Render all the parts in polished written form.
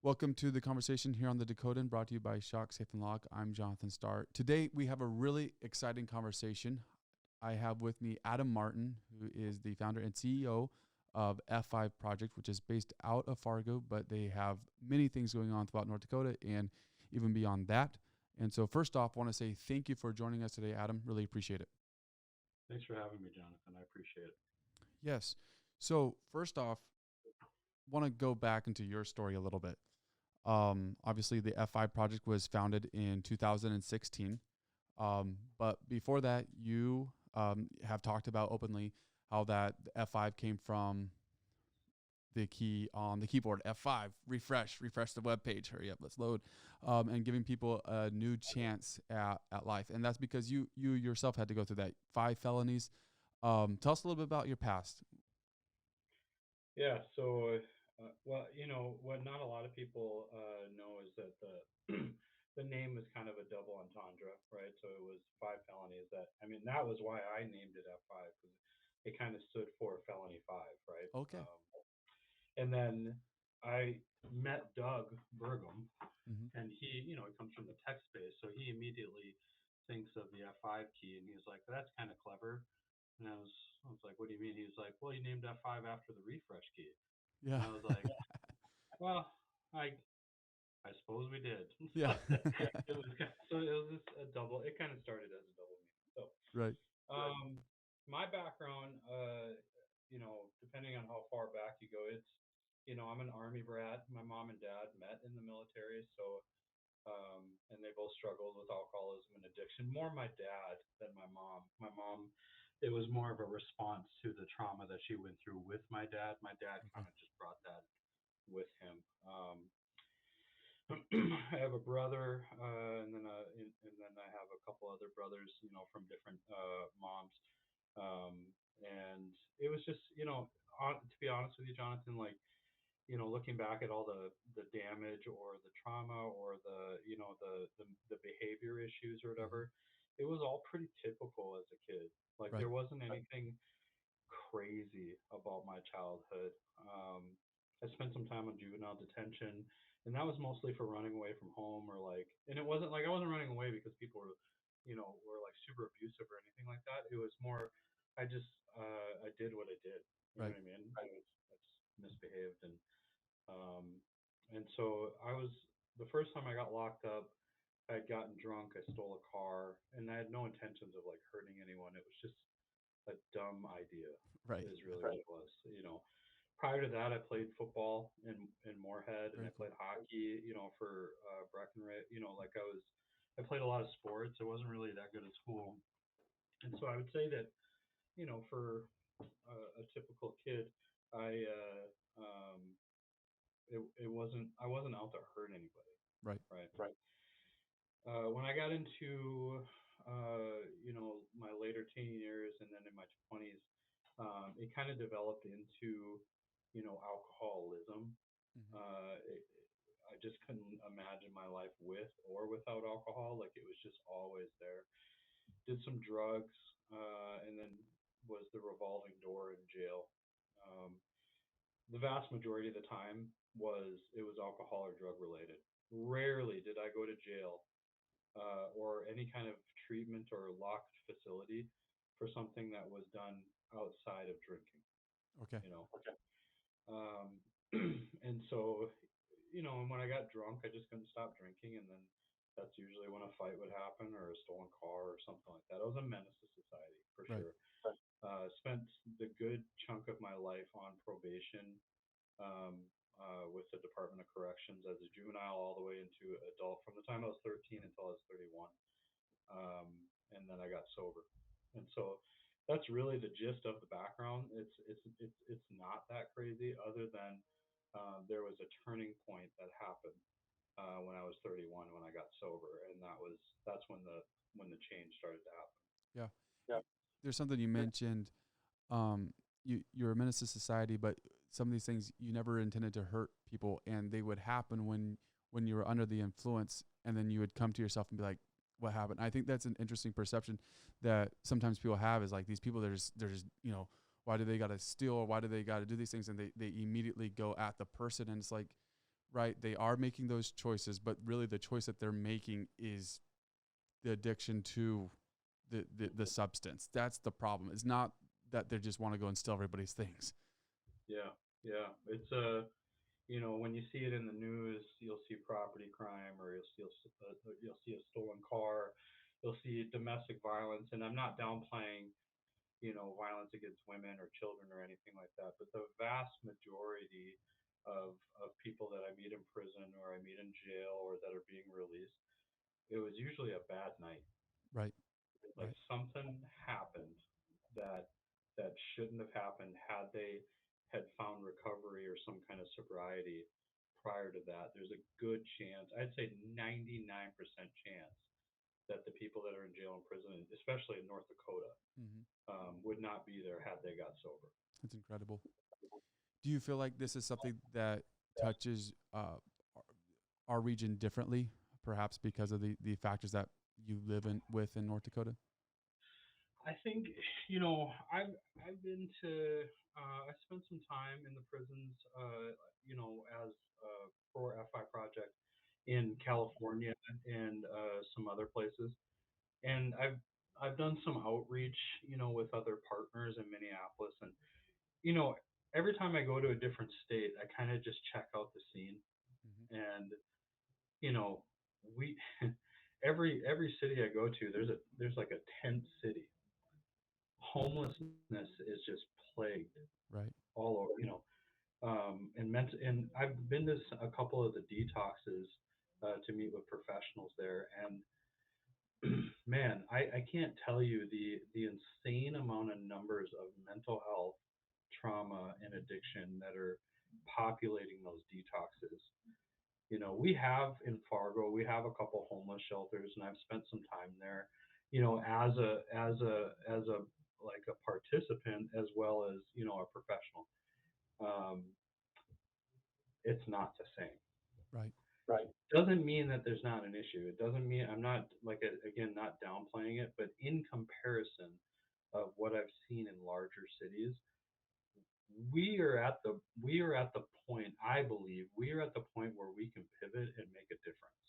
Welcome to the conversation here on the Dakotan, brought to you by Shock Safe and Lock. I'm Jonathan Starr. Today we have a really exciting conversation. I have with me Adam Martin, who is the founder and CEO of F5 Project, which is based out of Fargo, but they have many things going on throughout North Dakota and even beyond that. And so first off, I want to say thank you for joining us today, Adam. Really appreciate it. Thanks for having me, Jonathan. I appreciate it. Yes. So first off, want to go back into your story a little bit. Obviously, the F5 project was founded in 2016. But before that, you have talked about openly how that F5 came from the key on the keyboard, F5, refresh the web page, hurry up, let's load, and giving people a new chance at life. And that's because you yourself had to go through that 5 felonies. Tell us a little bit about your past. Yeah. What not a lot of people know is that the the name was kind of a double entendre, right? So it was 5 felonies. That was why I named it F5 because it kind of stood for felony 5, right? Okay. And then I met Doug Burgum, Mm-hmm. and he comes from the tech space, so he immediately thinks of the F5 key, and he's like, "That's kind of clever." And I was like, "What do you mean?" He was like, "Well, you named F5 after the refresh key." Yeah. And I was like, "Well, I suppose we did." Yeah. So it was just a double. It kind of started as a double meaning. So Right. um, my background, depending on how far back you go, I'm an Army brat. My mom and dad met in the military, so and they both struggled with alcoholism and addiction. More my dad than my mom. My mom, it was more of a response to the trauma that she went through with my dad. My dad Okay. kind of just brought that with him. I have a brother, and then I have a couple other brothers, from different moms. And it was just, to be honest with you, Jonathan, like, looking back at all the damage or the trauma or the behavior issues or Mm-hmm. whatever, it was all pretty typical as a kid. Like Right. there wasn't anything crazy about my childhood. I spent some time on juvenile detention, and that was mostly for running away from home and it wasn't like I wasn't running away because people were like super abusive or anything like that. It was more, I did what I did. You know Right. what I mean? I just misbehaved um, and so the first time I got locked up, I had gotten drunk. I stole a car, and I had no intentions of like hurting anyone. It was just a dumb idea, Right. is really what it was. Prior to that, I played football in Moorhead, and Very I cool. played hockey, for Breckenridge. I played a lot of sports. I wasn't really that good at school, and so I would say that, for a typical kid, I I wasn't out to hurt anybody, Right. right? Right. When I got into my later teen years and then in my 20s, it kind of developed into alcoholism. Mm-hmm. I just couldn't imagine my life with or without alcohol. Like it was just always there. Did some drugs, and then was the revolving door in jail. Um, the vast majority of the time it was alcohol or drug related. Rarely did I go to jail or any kind of treatment or locked facility for something that was done outside of drinking. Okay. Okay. Um, and so, and when I got drunk, I just couldn't stop drinking, and then that's usually when a fight would happen or a stolen car or something like that. I was a menace to society for Right. sure. Spent the good chunk of my life on probation, um, with the Department of Corrections as a juvenile all the way into adult from the time I was 13 until I was 31. Um, and then I got sober. And so that's really the gist of the background. It's not that crazy, other than there was a turning point that happened when I was 31 when I got sober, and that's when the change started to happen. Yeah. Yeah. There's something you mentioned. You're a menace to society, but some of these things you never intended to hurt people, and they would happen when you were under the influence, and then you would come to yourself and be like, "What happened?" I think that's an interesting perception that sometimes people have is like these people they're just why do they got to steal or why do they got to do these things, and they immediately go at the person, and it's like right? They are making those choices, but really the choice that they're making is the addiction to the substance. That's the problem. It's not that they just want to go and steal everybody's things. Yeah, yeah. It's when you see it in the news, you'll see property crime, or you'll see a stolen car, you'll see domestic violence, and I'm not downplaying violence against women or children or anything like that. But the vast majority of people that I meet in prison or I meet in jail or that are being released, it was usually a bad night. Right. Like Right. something happened that shouldn't have happened had they had found recovery or some kind of sobriety prior to that. There's a good chance, I'd say 99% chance, that the people that are in jail and prison, especially in North Dakota, Hmm. would not be there had they got sober. That's incredible. Do you feel like this is something that touches our region differently, perhaps because of the factors that you live in with in North Dakota? I think I've been to I spent some time in the prisons as for FI project in California and some other places, and I've done some outreach with other partners in Minneapolis, and you know every time I go to a different state I kind of just check out the scene, Hmm. and you know we every city I go to there's like a tent city. Homelessness is just plagued Right. all over, and I've been to a couple of the detoxes to meet with professionals there, and man, I can't tell you the insane amount of numbers of mental health, trauma, and addiction that are populating those detoxes. We have in Fargo, we have a couple homeless shelters, and I've spent some time there, as a like a participant as well as a professional. Um, it's not the same. Right. Right. Doesn't mean that there's not an issue. It doesn't mean I'm not again not downplaying it, but in comparison of what I've seen in larger cities, we are at the point, I believe we are at the point where we can pivot and make a difference.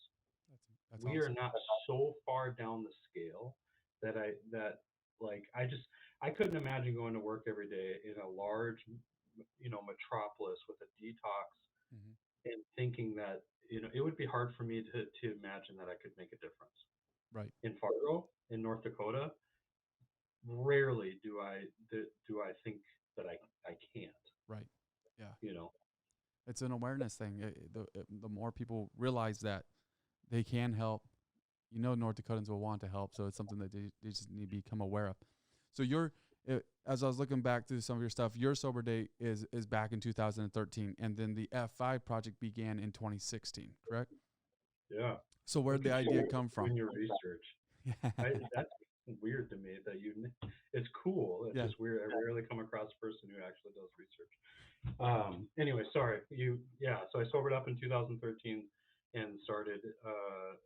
That's We are awesome. not so far down the scale that like I couldn't imagine going to work every day in a large metropolis with a detox Hmm. and thinking that it would be hard for me to imagine that I could make a difference Right. in Fargo in North Dakota. Rarely do I think that I can't. Right. Yeah. You know. It's an awareness thing. The more people realize that they can help, North Dakotans will want to help. So it's something that they just need to become aware of. So as I was looking back through some of your stuff, your sober date is back in 2013, and then the F5 project began in 2016, correct? Yeah. So where Look did at the idea you come from? doing your research. That's weird to me that you. It's cool. It's Yeah. just weird. I rarely come across a person who actually does research. Anyway, sorry. Yeah. So I sobered up in 2013 and started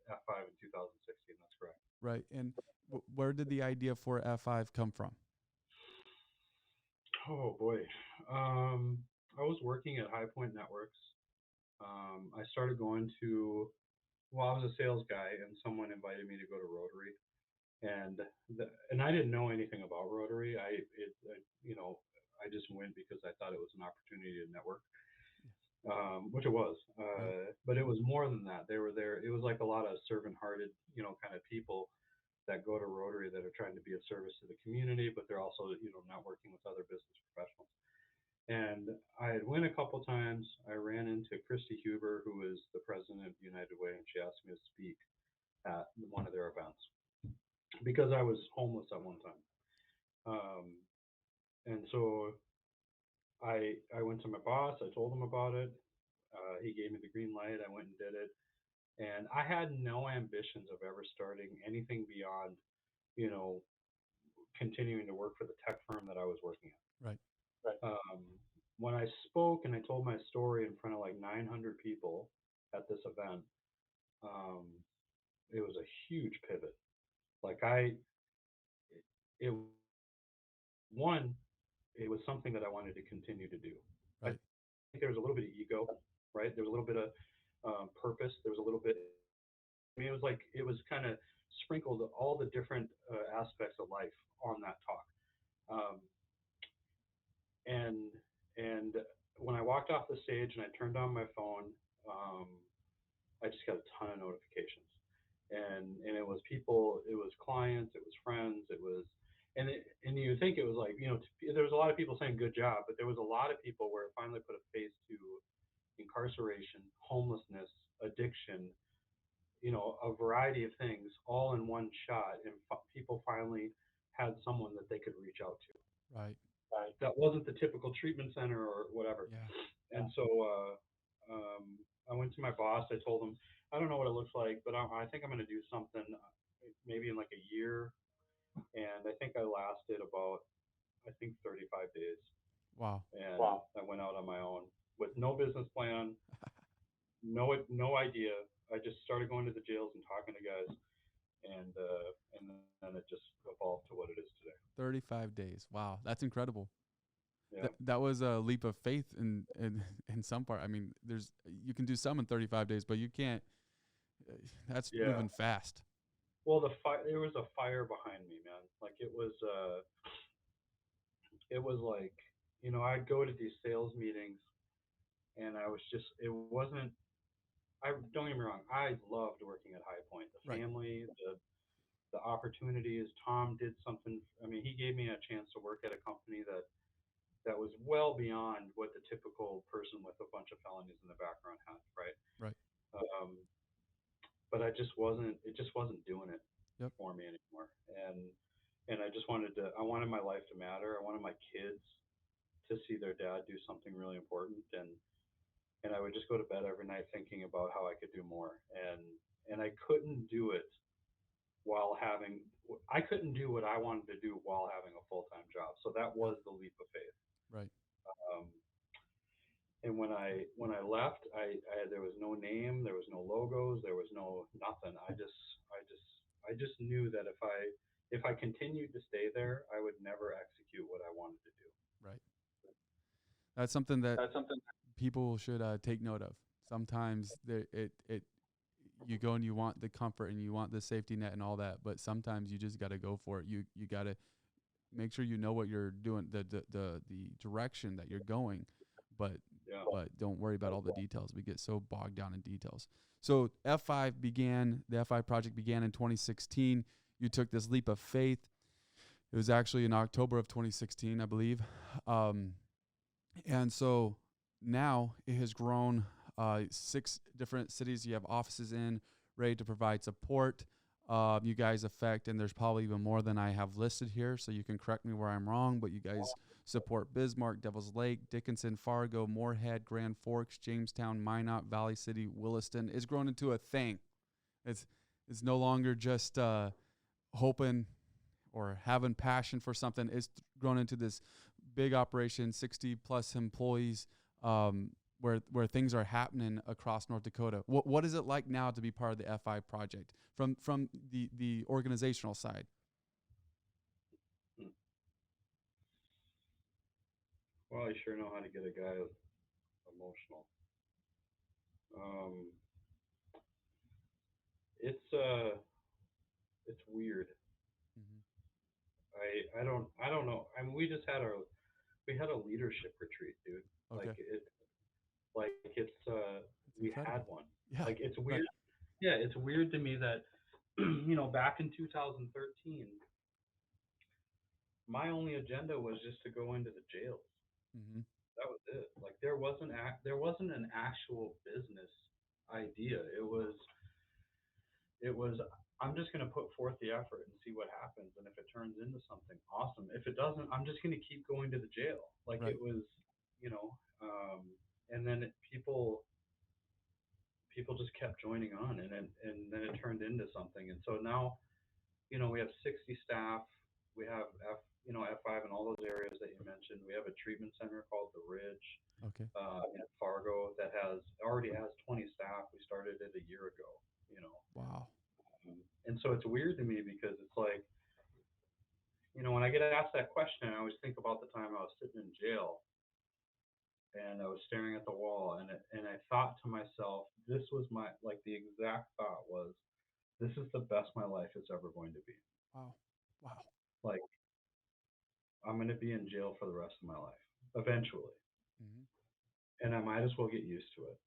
F5 in 2016. That's correct. Right. And where did the idea for F5 come from? Oh boy. I was working at High Point Networks. I started going to. Well, I was a sales guy, and someone invited me to go to Rotary, and I didn't know anything about Rotary. I just went because I thought it was an opportunity to network, which it was. Right. But it was more than that. They were there. It was like a lot of servant-hearted, kind of people that go to Rotary that are trying to be of service to the community, but they're also, networking with other business professionals. And I had went a couple times. I ran into Christy Huber, who is the president of United Way, and she asked me to speak at one of their events because I was homeless at one time. Um, and so I went to my boss. I told him about it. He gave me the green light. I went and did it. And I had no ambitions of ever starting anything beyond, you know, continuing to work for the tech firm that I was working at. Right. Right. When I spoke and I told my story in front of like 900 people at this event, um, it was a huge pivot. Like it one, it was something that I wanted to continue to do. I Right. think there was a little bit of ego, right? There was a little bit of it was kind of sprinkled all the different aspects of life on that talk. Um, and and when I walked off the stage and I turned on my phone, um, I just got a ton of notifications, and it was people, it was clients, it was friends, it was, and you think it was like, there was a lot of people saying good job, but there was a lot of people where it finally put a face to incarceration, homelessness, addiction, a variety of things all in one shot, and people finally had someone that they could reach out to. Right. That wasn't the typical treatment center or whatever. Yeah. And so I went to my boss. I told him, I don't know what it looks like, but I think I'm going to do something maybe in like a year. And I think I lasted about, I think 35 days. Wow. And wow. I went out on my own with no business plan, no idea. I just started going to the jails and talking to guys, and then it just evolved to what it is today. 35 days. Wow. That's incredible. Yeah. That was a leap of faith in some part. I mean, you can do some in 35 days, but you can't. That's moving fast. Well, there was a fire behind me, man. Like it was like, I'd go to these sales meetings, and I was just, it wasn't. I don't get me wrong. I loved working at High Point. The Right. family, the opportunities. Tom did something. I mean, he gave me a chance to work at a company that was well beyond what the typical person with a bunch of felonies in the background had, right? Right. Um, but it just wasn't doing it Yep. for me anymore. And I wanted my life to matter. I wanted my kids to see their dad do something really important, and I would just go to bed every night thinking about how I could do more. And I couldn't do it I couldn't do what I wanted to do while having a full-time job. So that was the leap of faith. Right. Um, and when I left, there was no name, there was no logos, there was no nothing. I just knew that if I continued to stay there, I would never execute what I wanted to do. Right. That's something that people should take note of. Sometimes you go and you want the comfort and you want the safety net and all that, but sometimes you just got to go for it. You got to make sure you know what you're doing, the direction that you're going, but don't worry about all the details. We get so bogged down in details. So the F5 project began in 2016. You took this leap of faith. It was actually in October of 2016, I believe. And so now it has grown 6 different cities you have offices in, ready to provide support. You guys affect, and there's probably even more than I have listed here, so you can correct me where I'm wrong, but you guys support Bismarck, Devil's Lake, Dickinson, Fargo, Moorhead, Grand Forks, Jamestown, Minot, Valley City, Williston. It's grown into a thing. It's no longer just hoping or having passion for something. It's grown into this big operation, 60 plus employees, where things are happening across North Dakota. What is it like now to be part of the FI project from the organizational side? Well, you sure know how to get a guy emotional. It's weird. Mm-hmm. I don't know. I mean, we had a leadership retreat, dude. Okay. We had one. Yeah. Like it's weird. Right. Yeah, it's weird to me that back in 2013, my only agenda was just to go into the jails. Mm-hmm. That was it. Like there wasn't an actual business idea. It was I'm just going to put forth the effort and see what happens, and if it turns into something, awesome. If it doesn't, I'm just going to keep going to the jail. Like right. It was, and then people just kept joining on, and then it turned into something. And so now, we have 60 staff. We have F5 in all those areas that you mentioned. We have a treatment center called the Ridge, okay, in Fargo that already has 20 staff. We started it a year ago. Wow. And so it's weird to me because it's like, when I get asked that question, I always think about the time I was sitting in jail and I was staring at the wall, and I thought to myself, this was the exact thought was, this is the best my life is ever going to be. Wow. Wow. Like, I'm going to be in jail for the rest of my life eventually, Hmm. and I might as well get used to it.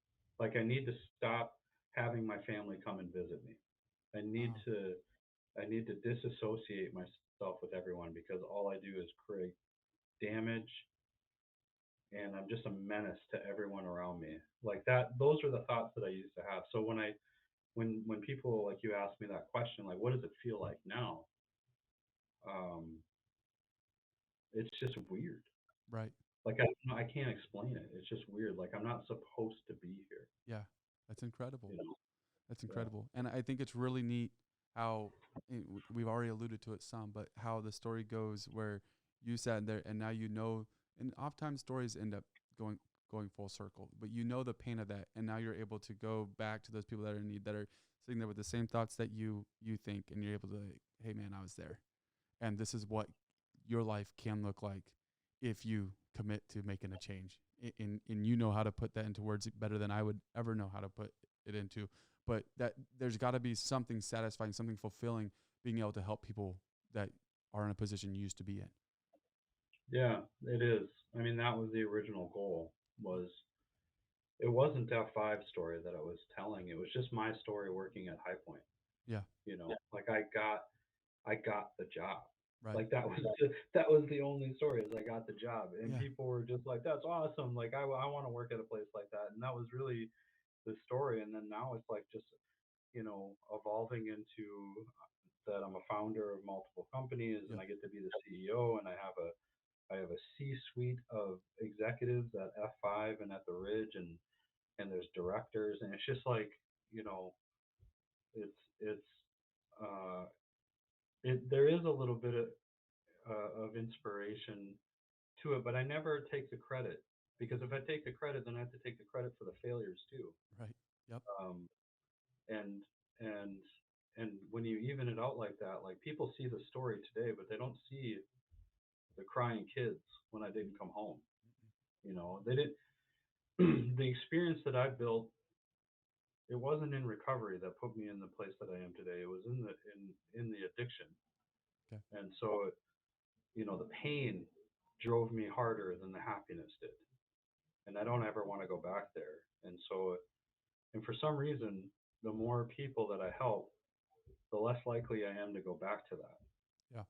Like, I need to stop having my family come and visit me. I need Wow. to I need to disassociate myself with everyone because all I do is create damage, and I'm just a menace to everyone around me. Like that, those are the thoughts that I used to have. So when people like you ask me that question, like what does it feel like now? Um, it's just weird. Right. Like I can't explain it. It's just weird. Like I'm not supposed to be here. Yeah. That's incredible. You know? That's Yeah. incredible. And I think it's really neat how we've already alluded to it some, but how the story goes where you sat there and now you know, and oftentimes stories end up going full circle, but you know the pain of that, and now you're able to go back to those people that are in need, that are sitting there with the same thoughts that you think, and you're able to, like, hey man, I was there, and this is what your life can look like if you commit to making a change. And you know how to put that into words better than I would ever know how to put it into. But that there's got to be something satisfying, something fulfilling, being able to help people that are in a position you used to be in. Yeah, it is. I mean, that was the original goal. Was It wasn't that five story that I was telling. It was just my story working at High Point. Yeah. Like I got the job. Right. Like that was the only story is I got the job, and Yeah. people were just like, "That's awesome! Like I want to work at a place like that." And that was really the story. And then now it's like just evolving into that I'm a founder of multiple companies, and Yep. I get to be the CEO, and I have a C-suite of executives at F5 and at the Ridge, and there's directors, and it's just like you know it's uh, there is a little bit of inspiration to it, but I never take the credit because if I take the credit, then I have to take the credit for the failures too. Right. Yep. Um, and and and when you even it out like that, like people see the story today, but they don't see the crying kids when I didn't come home. They didn't. The experience that I built, it wasn't in recovery that put me in the place that I am today. It was in the addiction, Okay. and so the pain drove me harder than the happiness did, and I don't ever want to go back there. And for some reason, the more people that I help, the less likely I am to go back to that. Yeah.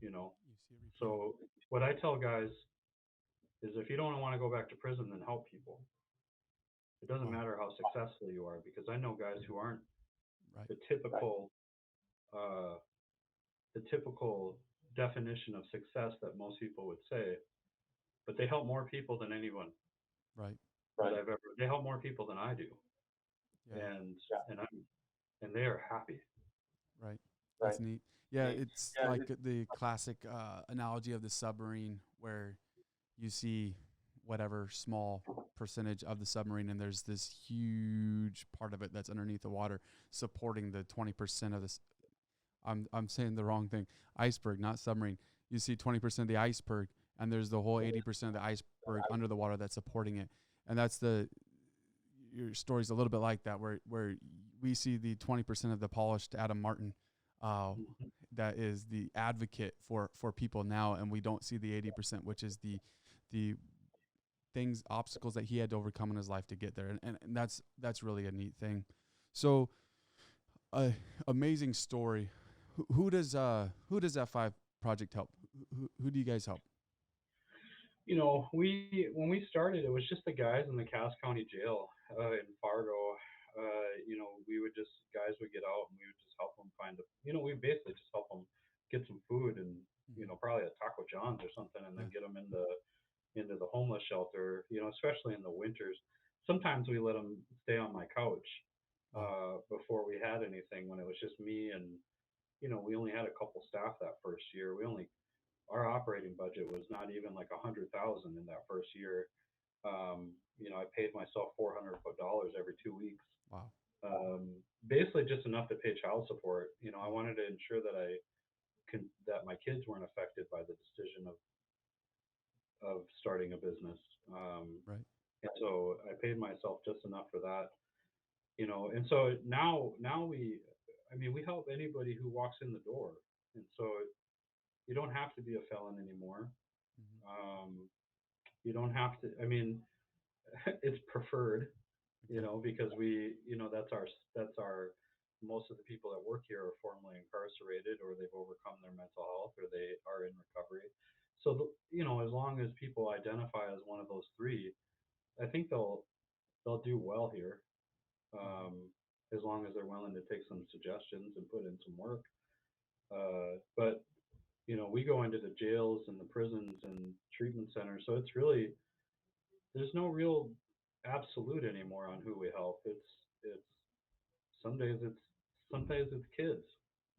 You know, You see it repeating. so what I tell guys is if you don't want to go back to prison, then help people. It doesn't Wow. matter how successful you are because I know guys who aren't Right. the typical uh, the typical definition of success that most people would say, but they help more people than anyone Right. that I've ever. They help more people than I do, Yeah. and and I'm and they are happy. Right. That's neat. Yeah, it's like the classic analogy of the submarine where you see whatever small percentage of the submarine, and there's this huge part of it that's underneath the water supporting the 20% of this. I'm saying the wrong thing. Iceberg, not submarine. You see 20% of the iceberg, and there's the whole 80% of the iceberg under the water that's supporting it. And that's your story's a little bit like that, where we see the 20% of the polished Adam Martin, uh, that is the advocate for people now, and we don't see the 80%, which is the things, obstacles that he had to overcome in his life to get there, and that's really a neat thing. So, amazing story. Who does F5 project help? Who do you guys help? We when we started, it was just the guys in the Cass County Jail in Fargo. We would just guys would get out and we would just help them find we basically just help them get some food and Mm-hmm. probably a Taco John's or something, and Yeah. then get them into the homeless shelter. Especially in the winters. Sometimes we let them stay on my couch Wow. before we had anything when it was just me and we only had a couple staff that first year. Our operating budget was not even like 100,000 in that first year. I paid myself $400 every 2 weeks. Wow. Basically just enough to pay child support. I wanted to ensure that my kids weren't affected by the decision of starting a business. Right. And so I paid myself just enough for that. And so now we I mean, we help anybody who walks in the door, and so you don't have to be a felon anymore. Hmm. Um, you don't have to. I mean, it's preferred, Okay. because that's our most of the people that work here are formerly incarcerated, or they've overcome their mental health, or they are in recovery. So as long as people identify as one of those three, I think they'll do well here. Hmm. Um, as long as they're willing to take some suggestions and put in some work. But we go into the jails and the prisons and treatment centers, so there's no real absolute anymore on who we help. It's some days it's kids,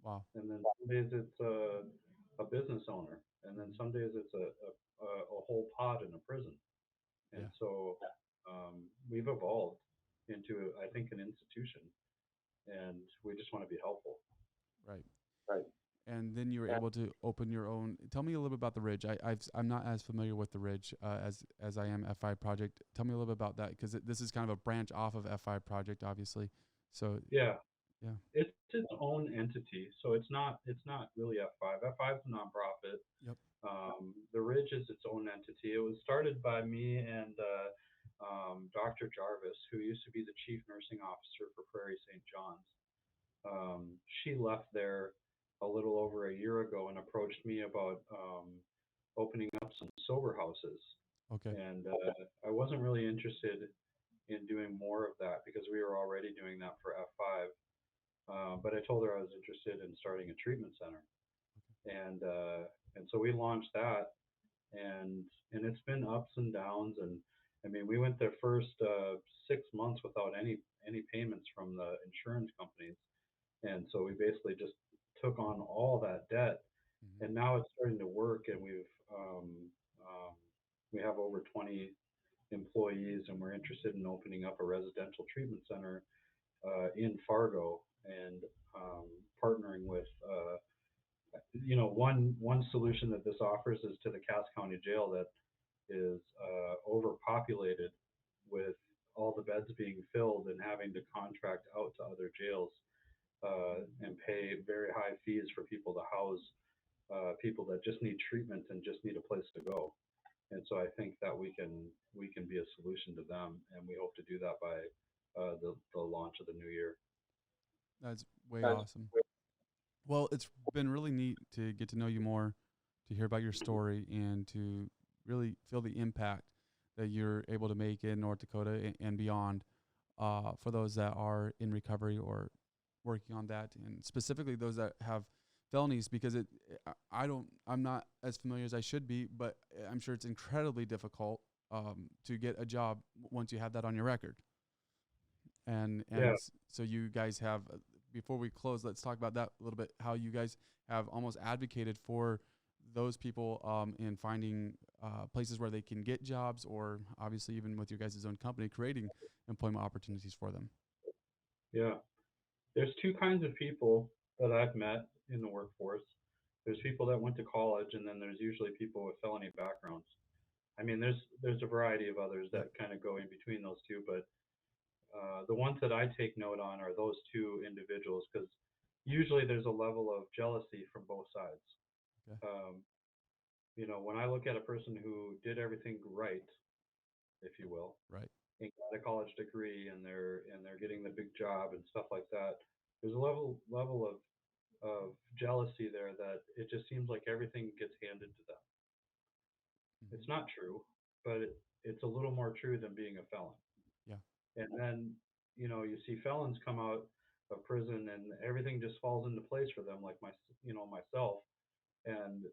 Wow. and then some days it's a business owner, and then Hmm. some days it's a whole pod in a prison. And Yeah. so we've evolved into, I think, an institution, and we just want to be helpful. Right. Right. And then you were able to open your own. Tell me a little bit about the Ridge. I'm not as familiar with the Ridge as I am F5 Project. Tell me a little bit about that because this is kind of a branch off of F5 Project, obviously. So Yeah, yeah. it's its own entity, so it's not really F5. F5 is a nonprofit. Yep. The Ridge is its own entity. It was started by me and Dr. Jarvis, who used to be the chief nursing officer for Prairie St. John's. She left there a little over a year ago and approached me about opening up some sober houses. Okay. And I wasn't really interested in doing more of that because we were already doing that for F5. But I told her I was interested in starting a treatment center, and so we launched that, and it's been ups and downs. And I mean, we went the first 6 months without any payments from the insurance companies, and so we basically just took on all that debt, Hmm. and now it's starting to work, and um, we have over 20 employees, and we're interested in opening up a residential treatment center in Fargo, and partnering with one solution that this offers is to the Cass County Jail that is overpopulated, with all the beds being filled and having to contract out to other jails and pay very high fees for people to house people that just need treatment and just need a place to go. And so I think that we can be a solution to them, and we hope to do that by the launch of the new year. That's way awesome. Well, it's been really neat to get to know you more, to hear about your story, and to really feel the impact that you're able to make in North Dakota and beyond for those that are in recovery or working on that, and specifically those that have felonies. Because I'm not as familiar as I should be, but I'm sure it's incredibly difficult to get a job once you have that on your record. Yeah, So you guys have before we close, let's talk about that a little bit. How you guys have almost advocated for those people in finding places where they can get jobs, or obviously even with your guys' own company, creating employment opportunities for them. yeah. There's two kinds of people that I've met in the workforce. There's people that went to college, and then there's usually people with felony backgrounds. I mean, there's a variety of others Yep. that kind of go in between those two, but the ones that I take note on are those two individuals, because usually there's a level of jealousy from both sides. Okay. Um, when I look at a person who did everything right, if you will, Right. and got a college degree, and they're getting the big job and stuff like that, there's a level of jealousy there, that it just seems like everything gets handed to them. Hmm. It's not true, but it's a little more true than being a felon. Yeah. And then you see felons come out of prison, and everything just falls into place for them, like myself, and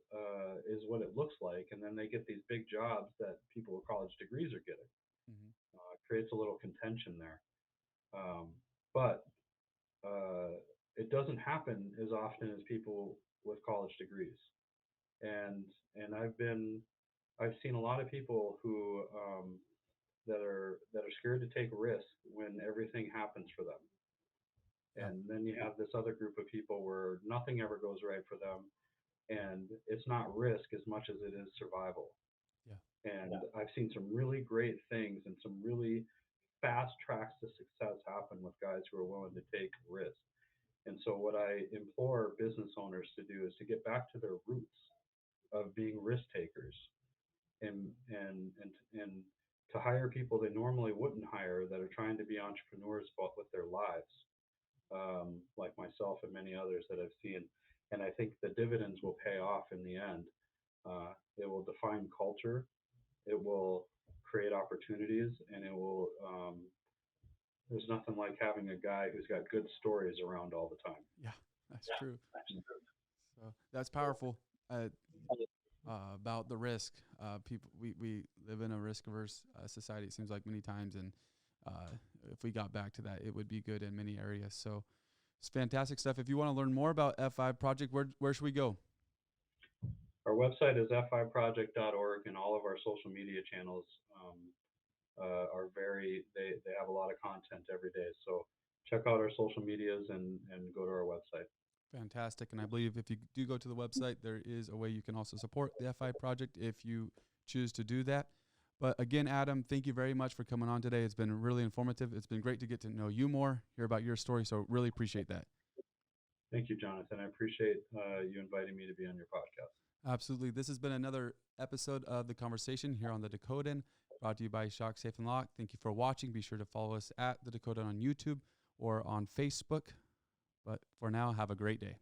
is what it looks like. And then they get these big jobs that people with college degrees are getting. Hmm. It creates a little contention there. Um, but it doesn't happen as often as people with college degrees. And and I've seen a lot of people who that are scared to take risks when everything happens for them. Yeah. And then you have this other group of people where nothing ever goes right for them, and it's not risk as much as it is survival. Yeah. And I've seen some really great things and some really fast tracks to success happen with guys who are willing to take risks. And so what I implore business owners to do is to get back to their roots of being risk takers and to hire people they normally wouldn't hire that are trying to be entrepreneurs but with their lives, like myself and many others that I've seen. And I think the dividends will pay off in the end. It will define culture, it will create opportunities, and it will. There's nothing like having a guy who's got good stories around all the time. Yeah, that's true. So that's powerful. About the risk. People, we live in a risk averse society. It seems like many times, and if we got back to that, it would be good in many areas. So it's fantastic stuff. If you want to learn more about F5 Project, where should we go? Our website is f5project.org, and all of our social media channels are they have a lot of content every day. So check out our social medias and go to our website. Fantastic. And I believe if you do go to the website, there is a way you can also support the F5 Project if you choose to do that. But again, Adam, thank you very much for coming on today. It's been really informative. It's been great to get to know you more, hear about your story. So really appreciate that. Thank you, Jonathan. I appreciate you inviting me to be on your podcast. Absolutely. This has been another episode of The Conversation here on The Dakotan, brought to you by Shock, Safe, and Lock. Thank you for watching. Be sure to follow us at The Dakotan on YouTube or on Facebook. But for now, have a great day.